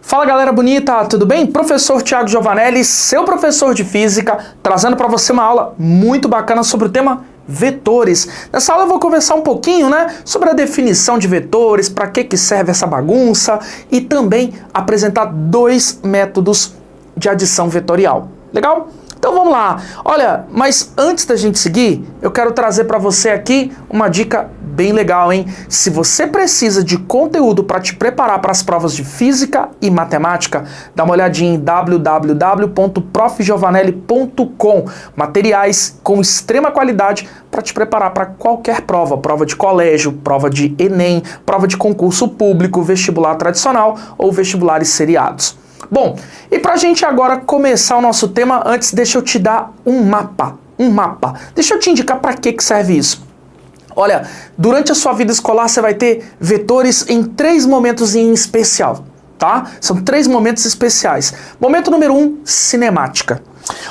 Fala galera bonita, tudo bem? Professor Thiago Giovanelli, seu professor de física, trazendo para você uma aula muito bacana sobre o tema vetores. Nessa aula eu vou conversar um pouquinho, sobre a definição de vetores, para que serve essa bagunça e também apresentar dois métodos de adição vetorial. Legal? Então vamos lá. Olha, mas antes da gente seguir, eu quero trazer para você aqui uma dica bem legal, hein? Se você precisa de conteúdo para te preparar para as provas de física e matemática, dá uma olhadinha em www.profgiovanelli.com. Materiais com extrema qualidade para te preparar para qualquer prova, prova de colégio, prova de Enem, prova de concurso público, vestibular tradicional ou vestibulares seriados. Bom, e pra gente agora começar o nosso tema, antes deixa eu te dar um mapa. Deixa eu te indicar para que serve isso. Olha, durante a sua vida escolar você vai ter vetores em 3 momentos em especial, tá? São 3 momentos especiais. Momento número 1, cinemática.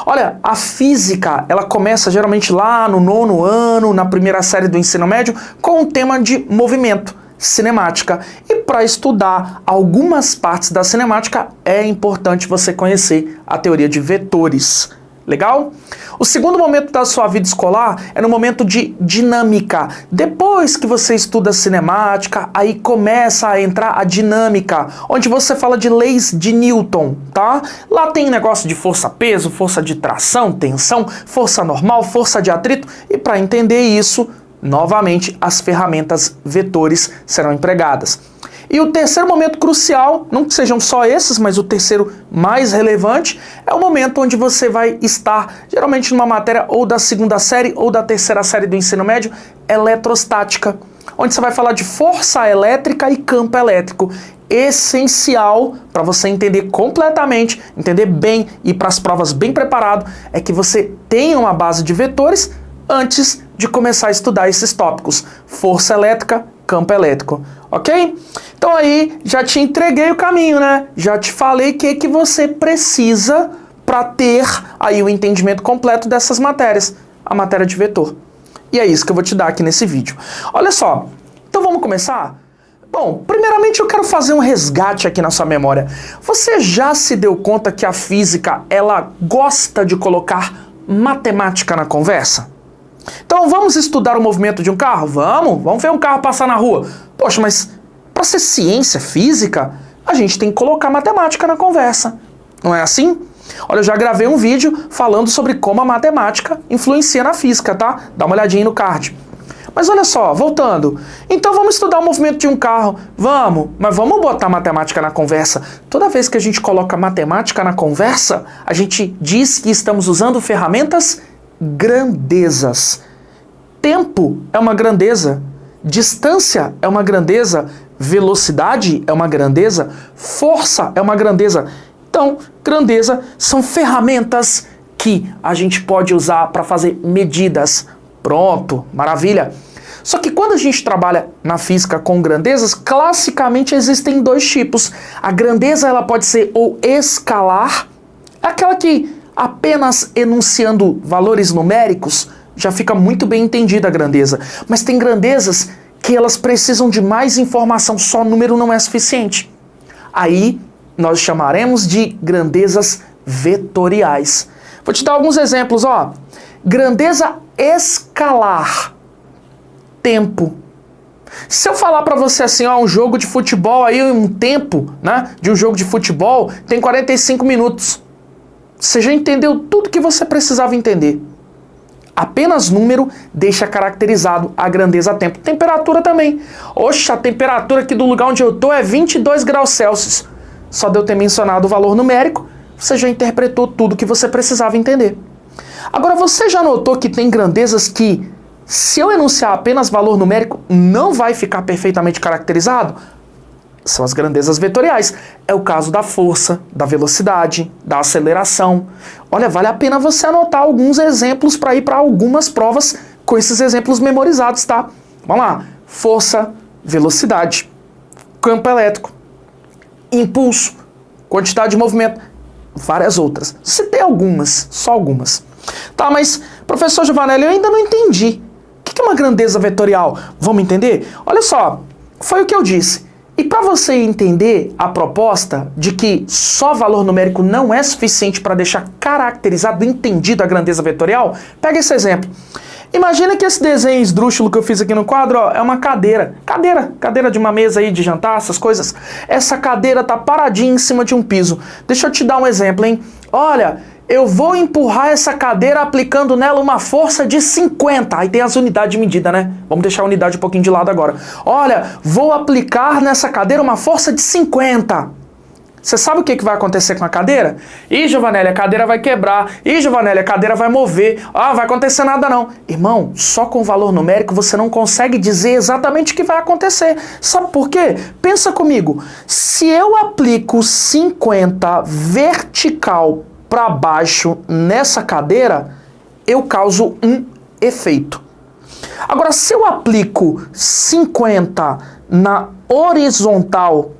Olha, a física, ela começa geralmente lá no 9º ano, na primeira série do ensino médio, com o tema de movimento, cinemática. E para estudar algumas partes da cinemática, é importante você conhecer a teoria de vetores. Legal? O segundo momento da sua vida escolar é no momento de dinâmica. Depois que você estuda cinemática, aí começa a entrar a dinâmica, onde você fala de leis de Newton, tá? Lá tem negócio de força-peso, força de tração, tensão, força normal, força de atrito, e para entender isso, novamente, as ferramentas vetores serão empregadas. E o terceiro momento crucial, não que sejam só esses, mas o terceiro mais relevante, é o momento onde você vai estar, geralmente numa matéria ou da 2ª série ou da 3ª série do ensino médio, eletrostática, onde você vai falar de força elétrica e campo elétrico. Essencial para você entender completamente, entender bem e para as provas bem preparado, é que você tenha uma base de vetores antes de começar a estudar esses tópicos, força elétrica, campo elétrico, ok? Então aí, já te entreguei o caminho, Já te falei o que você precisa para ter aí o entendimento completo dessas matérias, a matéria de vetor. E é isso que eu vou te dar aqui nesse vídeo. Olha só, então vamos começar? Bom, primeiramente eu quero fazer um resgate aqui na sua memória. Você já se deu conta que a física, ela gosta de colocar matemática na conversa? Então vamos estudar o movimento de um carro? Vamos ver um carro passar na rua. Poxa, mas para ser ciência física, a gente tem que colocar matemática na conversa. Não é assim? Olha, eu já gravei um vídeo falando sobre como a matemática influencia na física, tá? Dá uma olhadinha aí no card. Mas olha só, voltando. Então vamos estudar o movimento de um carro. Mas vamos botar matemática na conversa. Toda vez que a gente coloca matemática na conversa, a gente diz que estamos usando ferramentas grandezas. Tempo é uma grandeza, distância é uma grandeza, velocidade é uma grandeza, força é uma grandeza. Então, grandeza são ferramentas que a gente pode usar para fazer medidas. Pronto, maravilha. Só que quando a gente trabalha na física com grandezas, classicamente existem 2 tipos. A grandeza, ela pode ser ou escalar, aquela que apenas enunciando valores numéricos já fica muito bem entendida a grandeza. Mas tem grandezas que elas precisam de mais informação, só número não é suficiente. Aí nós chamaremos de grandezas vetoriais. Vou te dar alguns exemplos, ó. Grandeza escalar, tempo. Se eu falar para você assim, ó, um jogo de futebol aí, um tempo, de um jogo de futebol tem 45 minutos. Você já entendeu tudo que você precisava entender. Apenas número deixa caracterizado a grandeza a tempo. Temperatura também. Oxe, a temperatura aqui do lugar onde eu tô é 22 graus Celsius. Só de eu ter mencionado o valor numérico, você já interpretou tudo que você precisava entender. Agora, você já notou que tem grandezas que, se eu enunciar apenas valor numérico, não vai ficar perfeitamente caracterizado? São as grandezas vetoriais. É o caso da força, da velocidade, da aceleração. Olha, vale a pena você anotar alguns exemplos para ir para algumas provas com esses exemplos memorizados, tá? Vamos lá. Força, velocidade, campo elétrico, impulso, quantidade de movimento, várias outras. Citei algumas, só algumas. Tá, mas, professor Giovanelli, eu ainda não entendi. O que é uma grandeza vetorial? Vamos entender? Olha só, foi o que eu disse. E para você entender a proposta de que só valor numérico não é suficiente para deixar caracterizado, entendido a grandeza vetorial, pega esse exemplo. Imagina que esse desenho esdrúxulo que eu fiz aqui no quadro, ó, é uma cadeira. Cadeira de uma mesa aí de jantar, essas coisas. Essa cadeira tá paradinha em cima de um piso. Deixa eu te dar um exemplo, hein? Olha, eu vou empurrar essa cadeira aplicando nela uma força de 50. Aí tem as unidades de medida, né? Vamos deixar a unidade um pouquinho de lado agora. Olha, vou aplicar nessa cadeira uma força de 50. Você sabe o que vai acontecer com a cadeira? Ih, Giovanelli, a cadeira vai quebrar. Ih, Giovanelli, a cadeira vai mover. Ah, vai acontecer nada não. Irmão, só com valor numérico você não consegue dizer exatamente o que vai acontecer. Sabe por quê? Pensa comigo. Se eu aplico 50 vertical para baixo nessa cadeira, eu causo um efeito. Agora, se eu aplico 50 na horizontal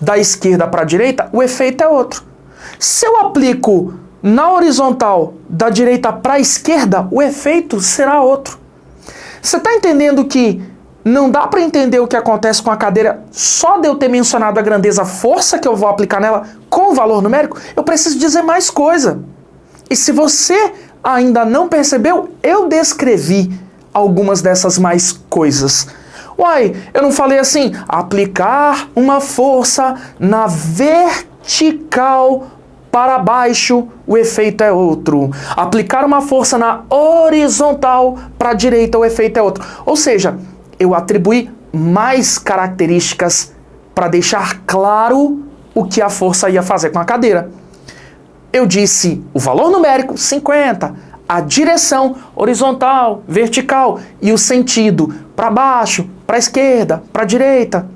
da esquerda para a direita, o efeito é outro. Se eu aplico na horizontal da direita para a esquerda, o efeito será outro. Você está entendendo que não dá para entender o que acontece com a cadeira só de eu ter mencionado a grandeza, a força que eu vou aplicar nela com o valor numérico? Eu preciso dizer mais coisa. E se você ainda não percebeu, eu descrevi algumas dessas mais coisas. Uai, eu não falei assim, aplicar uma força na vertical para baixo, o efeito é outro. Aplicar uma força na horizontal para a direita, o efeito é outro. Ou seja, eu atribuí mais características para deixar claro o que a força ia fazer com a cadeira. Eu disse o valor numérico, 50, a direção horizontal, vertical e o sentido para baixo, para a esquerda, para a direita.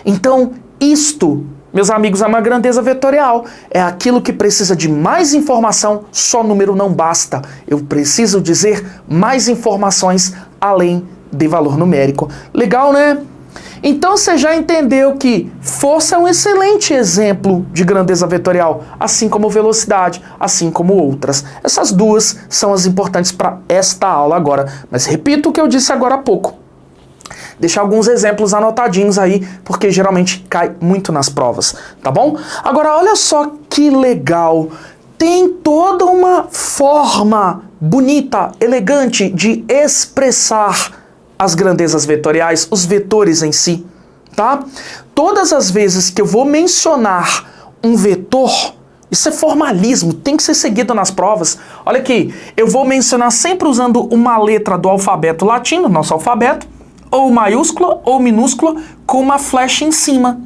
Então, isto, meus amigos, é uma grandeza vetorial. É aquilo que precisa de mais informação, só número não basta. Eu preciso dizer mais informações além de valor numérico. Legal, né? Então você já entendeu que força é um excelente exemplo de grandeza vetorial, assim como velocidade, assim como outras. Essas duas são as importantes para esta aula agora. Mas repito o que eu disse agora há pouco. Deixar alguns exemplos anotadinhos aí, porque geralmente cai muito nas provas, tá bom? Agora olha só que legal. Tem toda uma forma bonita, elegante de expressar as grandezas vetoriais, os vetores em si, tá? Todas as vezes que eu vou mencionar um vetor, isso é formalismo, tem que ser seguido nas provas. Olha aqui, eu vou mencionar sempre usando uma letra do alfabeto latino, nosso alfabeto, ou maiúscula ou minúscula, com uma flecha em cima.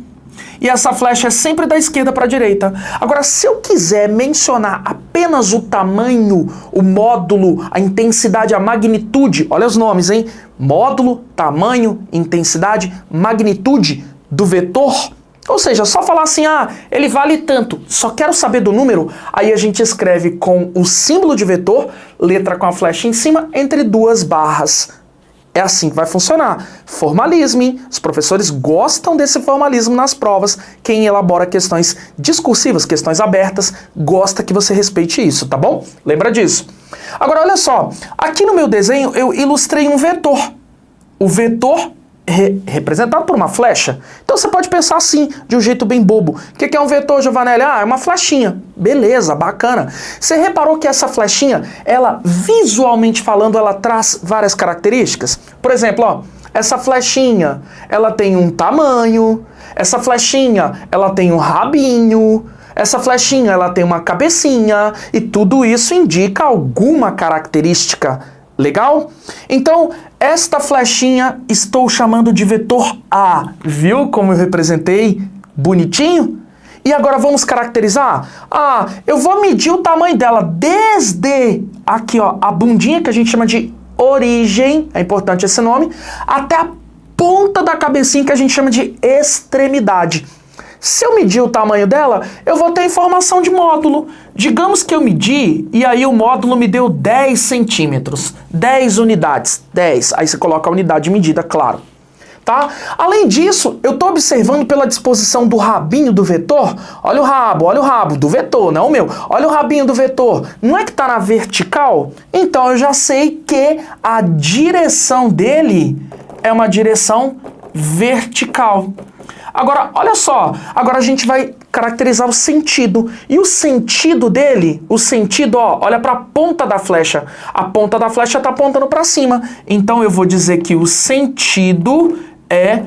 E essa flecha é sempre da esquerda para a direita. Agora, se eu quiser mencionar apenas o tamanho, o módulo, a intensidade, a magnitude, olha os nomes, hein? Módulo, tamanho, intensidade, magnitude do vetor. Ou seja, só falar assim, ah, ele vale tanto, só quero saber do número, aí a gente escreve com o símbolo de vetor, letra com a flecha em cima, entre duas barras. É assim que vai funcionar. Formalismo, hein? Os professores gostam desse formalismo nas provas. Quem elabora questões discursivas, questões abertas, gosta que você respeite isso, tá bom? Lembra disso. Agora, olha só. Aqui no meu desenho, eu ilustrei um vetor. O vetor representado por uma flecha. Então você pode pensar assim, de um jeito bem bobo. O que é um vetor, Giovanelli? Ah, é uma flechinha. Beleza, bacana. Você reparou que essa flechinha, ela, visualmente falando, ela traz várias características? Por exemplo, ó, essa flechinha, ela tem um tamanho, essa flechinha, ela tem um rabinho, essa flechinha, ela tem uma cabecinha, e tudo isso indica alguma característica. Legal? Então, esta flechinha estou chamando de vetor A. Viu como eu representei? Bonitinho? E agora vamos caracterizar? Ah, eu vou medir o tamanho dela desde aqui, ó, a bundinha, que a gente chama de origem, é importante esse nome, até a ponta da cabecinha, que a gente chama de extremidade. Se eu medir o tamanho dela, eu vou ter informação de módulo. Digamos que eu medi e aí o módulo me deu 10 centímetros, 10 unidades, 10. Aí você coloca a unidade de medida, claro. Tá? Além disso, eu estou observando pela disposição do rabinho do vetor. Olha o rabo do vetor, não o meu. Olha o rabinho do vetor. Não é que está na vertical? Então eu já sei que a direção dele é uma direção vertical. Agora, olha só, agora a gente vai caracterizar o sentido. E o sentido dele, ó, olha para a ponta da flecha. A ponta da flecha está apontando para cima. Então eu vou dizer que o sentido é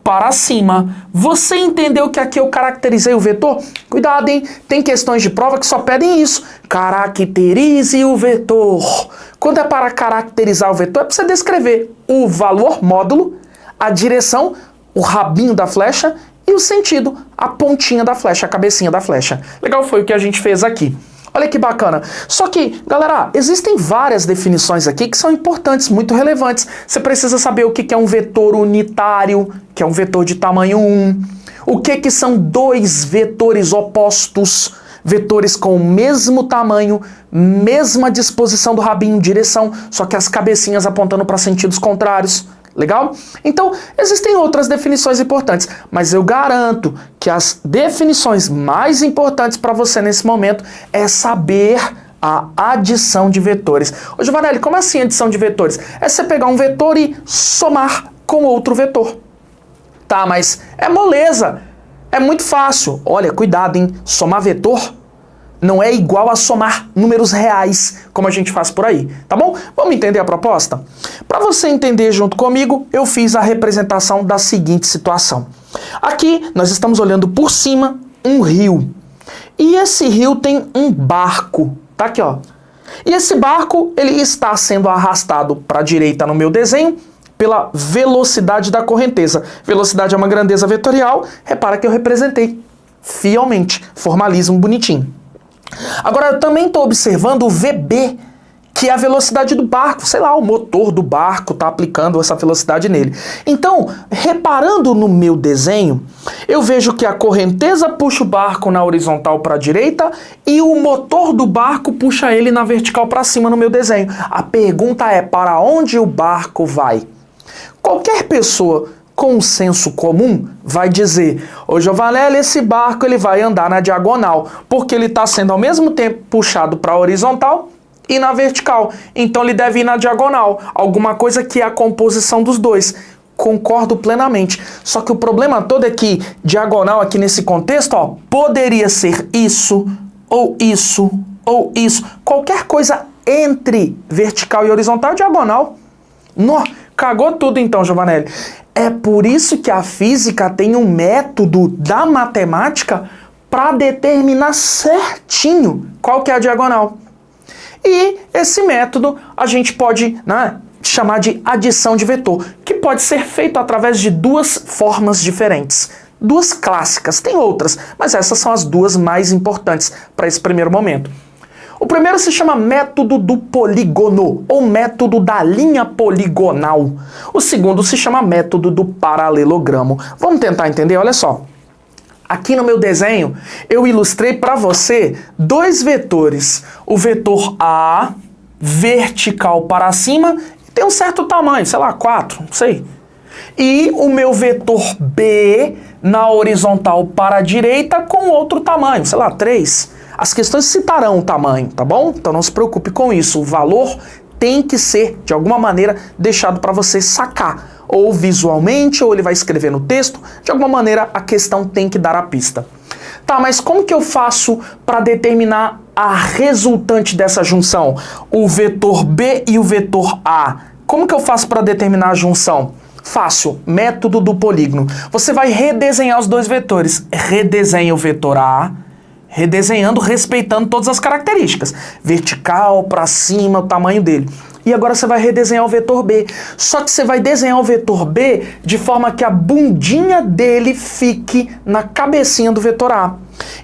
para cima. Você entendeu que aqui eu caracterizei o vetor? Cuidado, hein? Tem questões de prova que só pedem isso. Caracterize o vetor. Quando é para caracterizar o vetor, é para você descrever o valor módulo, a direção, o rabinho da flecha e o sentido, a pontinha da flecha, a cabecinha da flecha. Legal, foi o que a gente fez aqui. Olha que bacana. Só que, galera, existem várias definições aqui que são importantes, muito relevantes. Você precisa saber o que é um vetor unitário, que é um vetor de tamanho 1. O que são dois vetores opostos, vetores com o mesmo tamanho, mesma disposição do rabinho, direção, só que as cabecinhas apontando para sentidos contrários. Legal? Então, existem outras definições importantes, mas eu garanto que as definições mais importantes para você nesse momento é saber a adição de vetores. Ô, Giovanelli, como assim adição de vetores? É você pegar um vetor e somar com outro vetor. Tá, mas é moleza. É muito fácil. Olha, cuidado, hein? Somar vetor não é igual a somar números reais, como a gente faz por aí, tá bom? Vamos entender a proposta? Para você entender junto comigo, eu fiz a representação da seguinte situação. Aqui, nós estamos olhando por cima um rio. E esse rio tem um barco, tá aqui, ó. E esse barco, ele está sendo arrastado para a direita no meu desenho pela velocidade da correnteza. Velocidade é uma grandeza vetorial, repara que eu representei fielmente, formalismo bonitinho. Agora, eu também estou observando o VB, que é a velocidade do barco. Sei lá, o motor do barco está aplicando essa velocidade nele. Então, reparando no meu desenho, eu vejo que a correnteza puxa o barco na horizontal para a direita e o motor do barco puxa ele na vertical para cima no meu desenho. A pergunta é, para onde o barco vai? Qualquer pessoa com um senso comum vai dizer: ô Giovanelli, esse barco ele vai andar na diagonal, porque ele está sendo ao mesmo tempo puxado para a horizontal e na vertical. Então ele deve ir na diagonal, alguma coisa que é a composição dos dois. Concordo plenamente. Só que o problema todo é que diagonal aqui nesse contexto, ó, poderia ser isso, ou isso, ou isso. Qualquer coisa entre vertical e horizontal é diagonal. Cagou tudo então, Giovanelli. É por isso que a física tem um método da matemática para determinar certinho qual que é a diagonal. E esse método a gente pode, né, chamar de adição de vetor, que pode ser feito através de duas formas diferentes. Duas clássicas, tem outras, mas essas são as duas mais importantes para esse primeiro momento. O primeiro se chama método do polígono, ou método da linha poligonal. O segundo se chama método do paralelogramo. Vamos tentar entender? Olha só. Aqui no meu desenho, eu ilustrei para você dois vetores. O vetor A, vertical para cima, tem um certo tamanho, sei lá, 4, não sei. E o meu vetor B, na horizontal para a direita, com outro tamanho, sei lá, 3. As questões citarão o tamanho, tá bom? Então não se preocupe com isso. O valor tem que ser, de alguma maneira, deixado para você sacar. Ou visualmente, ou ele vai escrever no texto. De alguma maneira, a questão tem que dar a pista. Tá, mas como que eu faço para determinar a resultante dessa junção? O vetor B e o vetor A. Como que eu faço para determinar a junção? Fácil, método do polígono. Você vai redesenhar os dois vetores. Redesenha o vetor A, redesenhando, respeitando todas as características. Vertical, para cima, o tamanho dele. E agora você vai redesenhar o vetor B. Só que você vai desenhar o vetor B de forma que a bundinha dele fique na cabecinha do vetor A.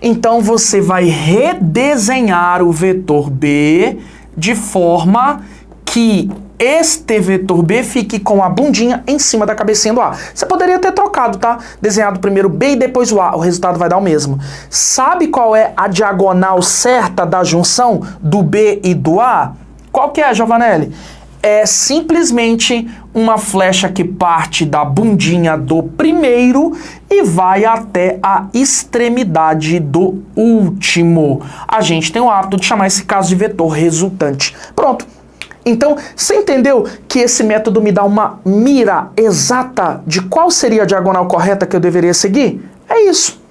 Então você vai redesenhar o vetor B de forma que este vetor B fique com a bundinha em cima da cabecinha do A. Você poderia ter trocado, tá? Desenhado primeiro B e depois o A. O resultado vai dar o mesmo. Sabe qual é a diagonal certa da junção do B e do A? Qual que é, Giovanelli? É simplesmente uma flecha que parte da bundinha do primeiro e vai até a extremidade do último. A gente tem o hábito de chamar esse caso de vetor resultante. Pronto. Então, você entendeu que esse método me dá uma mira exata de qual seria a diagonal correta que eu deveria seguir? É isso.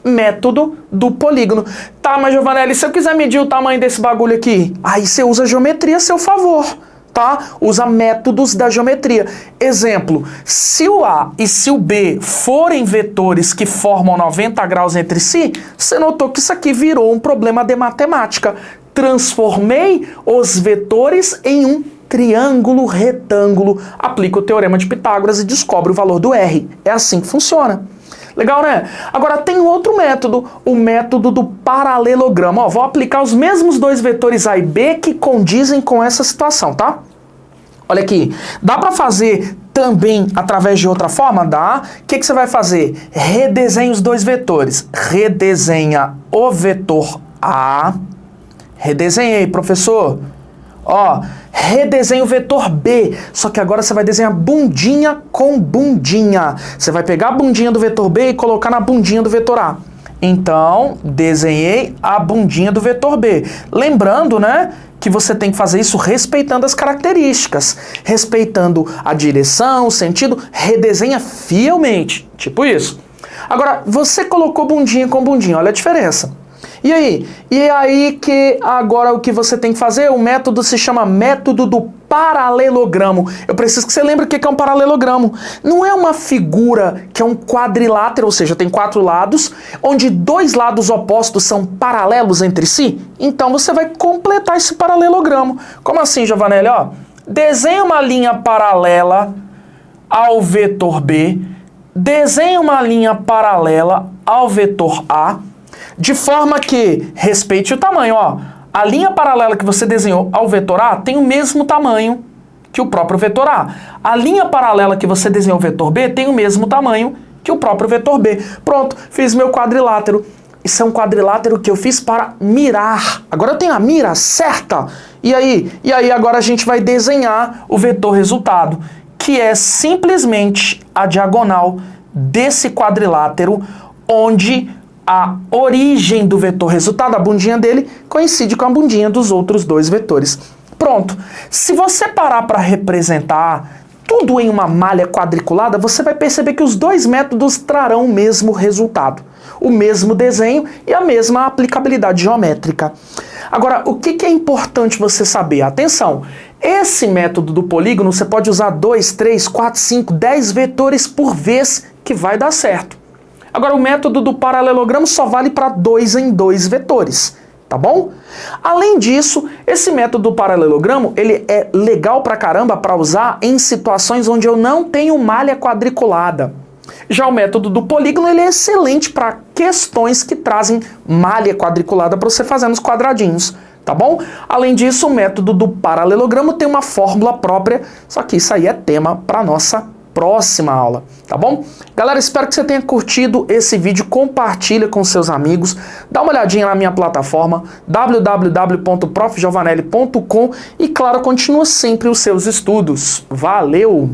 Método do polígono. Tá, mas Giovanelli, se eu quiser medir o tamanho desse bagulho aqui, aí você usa a geometria a seu favor, tá? Usa métodos da geometria. Exemplo, se o A e se o B forem vetores que formam 90 graus entre si, você notou que isso aqui virou um problema de matemática. Transformei os vetores em um triângulo retângulo. Aplica o teorema de Pitágoras e descobre o valor do R. É assim que funciona. Legal, né? Agora tem outro método, o método do paralelogramo. Ó, vou aplicar os mesmos dois vetores A e B que condizem com essa situação, tá? Olha aqui, dá para fazer também através de outra forma? Dá. O que você vai fazer? Redesenha os dois vetores. Redesenha o vetor A. Redesenhei, professor. Ó, redesenha o vetor B, só que agora você vai desenhar bundinha com bundinha. Você vai pegar a bundinha do vetor B e colocar na bundinha do vetor A. Então, desenhei a bundinha do vetor B. Lembrando, né, que você tem que fazer isso respeitando as características, respeitando a direção, o sentido, redesenha fielmente, tipo isso. Agora, você colocou bundinha com bundinha, olha a diferença. E aí? E aí que agora o que você tem que fazer? O método se chama método do paralelogramo. Eu preciso que você lembre o que é um paralelogramo. Não é uma figura que é um quadrilátero, ou seja, tem 4 lados, onde 2 lados opostos são paralelos entre si. Então você vai completar esse paralelogramo. Como assim, Giovanelli? Ó, desenha uma linha paralela ao vetor B, desenha uma linha paralela ao vetor A, de forma que respeite o tamanho, ó. A linha paralela que você desenhou ao vetor A tem o mesmo tamanho que o próprio vetor A. A linha paralela que você desenhou ao vetor B tem o mesmo tamanho que o próprio vetor B. Pronto, fiz meu quadrilátero. Isso é um quadrilátero que eu fiz para mirar. Agora eu tenho a mira certa. E aí agora a gente vai desenhar o vetor resultado, que é simplesmente a diagonal desse quadrilátero, onde a origem do vetor resultado, a bundinha dele, coincide com a bundinha dos outros dois vetores. Pronto. Se você parar para representar tudo em uma malha quadriculada, você vai perceber que os dois métodos trarão o mesmo resultado, o mesmo desenho e a mesma aplicabilidade geométrica. Agora, o que é importante você saber? Atenção, esse método do polígono você pode usar 2, 3, 4, 5, 10 vetores por vez que vai dar certo. Agora, o método do paralelogramo só vale para 2 em 2 vetores, tá bom? Além disso, esse método do paralelogramo, ele é legal pra caramba para usar em situações onde eu não tenho malha quadriculada. Já o método do polígono, ele é excelente para questões que trazem malha quadriculada para você fazer nos quadradinhos, tá bom? Além disso, o método do paralelogramo tem uma fórmula própria, só que isso aí é tema para nossa próxima aula, tá bom? Galera, espero que você tenha curtido esse vídeo, compartilha com seus amigos, dá uma olhadinha na minha plataforma www.profgiovanelli.com e, claro, continua sempre os seus estudos. Valeu!